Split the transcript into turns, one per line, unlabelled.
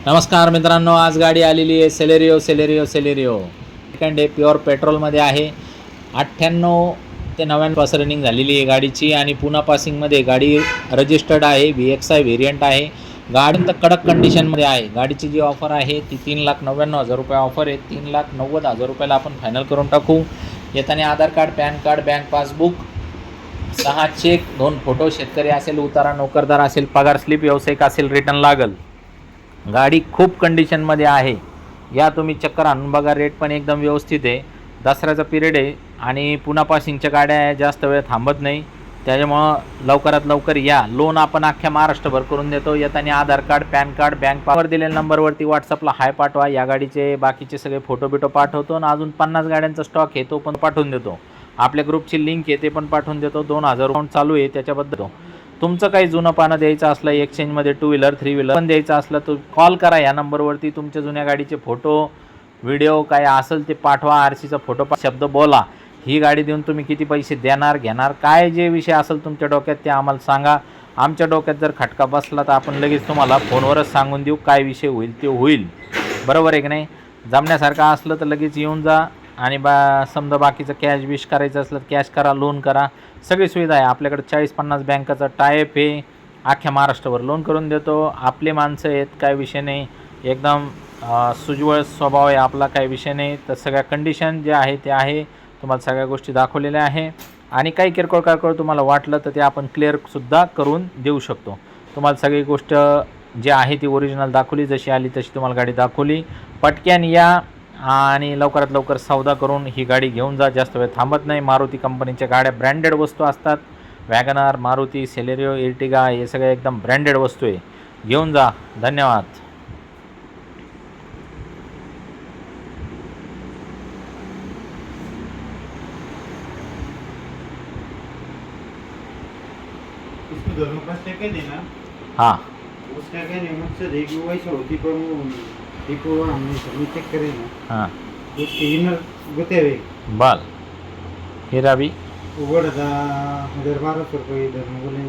नमस्कार मित्रांनो, आज गाडी आलेली आहे सेलेरिओ सेकंड आहे, प्युअर पेट्रोलमध्ये आहे. 98 ते 99 पास रनिंग झालेली आहे गाडीची आणि पुणा पासिंगमध्ये गाडी रजिस्टर्ड आहे. VXI व्हेरियंट आहे. गाडी तर कडक कंडिशनमध्ये आहे. गाडीची जी ऑफर आहे ती 3,99,000 रुपये ऑफर आहे. 3,90,000 रुपयाला आपण फायनल करून टाकू. येताना Aadhaar card, PAN card, bank passbook, 6 cheque, 2 photo, शेतकरी असेल, उतारा नोकरदार असेल, पगार स्लिप, व्यावसायिक असेल, रिटर्न लागल. गाडी खूप कंडिशनमध्ये आहे. या तुम्ही चक्कर आणून बघा. रेट पण एकदम व्यवस्थित आहे. दसऱ्याचा पिरियड आहे आणि पुणा पासिंगच्या गाड्या जास्त वेळ थांबत नाही, त्याच्यामुळं लवकरात लवकर या. लोन आपण अख्ख्या महाराष्ट्रभर करून देतो. येताना Aadhaar card, PAN card, bank पासवर दिलेल्या नंबरवरती व्हॉट्सअपला हाय पाठवा. या गाडीचे बाकीचे सगळे फोटो बिटो पाठवतो आणि अजून 50 गाड्यांचा स्टॉक आहे तो पण पाठवून देतो. आपल्या ग्रुपची लिंक आहे ते पण पाठवून देतो. 2,000 अकाउंट चालू आहे त्याच्याबद्दल. तुमचं काही जुनं पानं द्यायचं असलं, एक्सचेंजमध्ये 2 व्हीलर 3 व्हीलर पण द्यायचं असलं तर कॉल करा या नंबरवरती. तुमच्या जुन्या गाडीचे फोटो, व्हिडिओ काय असेल ते पाठवा. RCचा फोटो शब्द बोला. ही गाडी देऊन तुम्ही किती पैसे देणार, घेणार, काय जे विषय असेल तुमच्या डोक्यात ते आम्हाला सांगा. आमच्या डोक्यात जर खटका बसला तर आपण लगेच तुम्हाला फोनवरच सांगून देऊ. काय विषय होईल ते होईल. बरोबर आहे की नाही? जमण्यासारखं असलं तर लगेच येऊन जा. आणि समजा बाकीचं कॅश विश करायचं असलं तर कॅश करा, लोन करा, सगळी सुविधा आहे आपल्याकडे. 40-50 बँकाचा टायप आहे. अख्ख्या महाराष्ट्रावर लोन करून देतो. आपले माणसं आहेत, काय विषय नाही. एकदम सुजवळ स्वभाव आहे आपला, काही विषय नाही. तर सगळ्या कंडिशन जे आहे ते आहे. तुम्हाला सगळ्या गोष्टी दाखवलेल्या आहे आणि काही किरकोळ तुम्हाला वाटलं तर ते आपण क्लिअरसुद्धा करून देऊ शकतो. तुम्हाला सगळी गोष्ट जी आहे ती ओरिजिनल दाखवली, जशी आली तशी तुम्हाला गाडी दाखवली. पटक्यान या आणि लवकरात लवकर सौदा करून ही गाडी घेऊन जा. जास्त वेळ थांबत नाही. मारुती कंपनीच्या गाड्या ब्रँडेड वस्तू असतात. वॅगनार, मारुती, सेलेरिओ, इर्टिगा हे सगळे एकदम ब्रँडेड वस्तू आहे. घेऊन जा. धन्यवाद. हाँ,
उसका कहने का मकसद है कि वैसा होती पर वो देखो हमने सबमिट चेक करे ना।
हाँ,
उसके इनर गुते हुए
बाल फिर अभी
वो बड़ा था 1,200 रुपये इधर बोले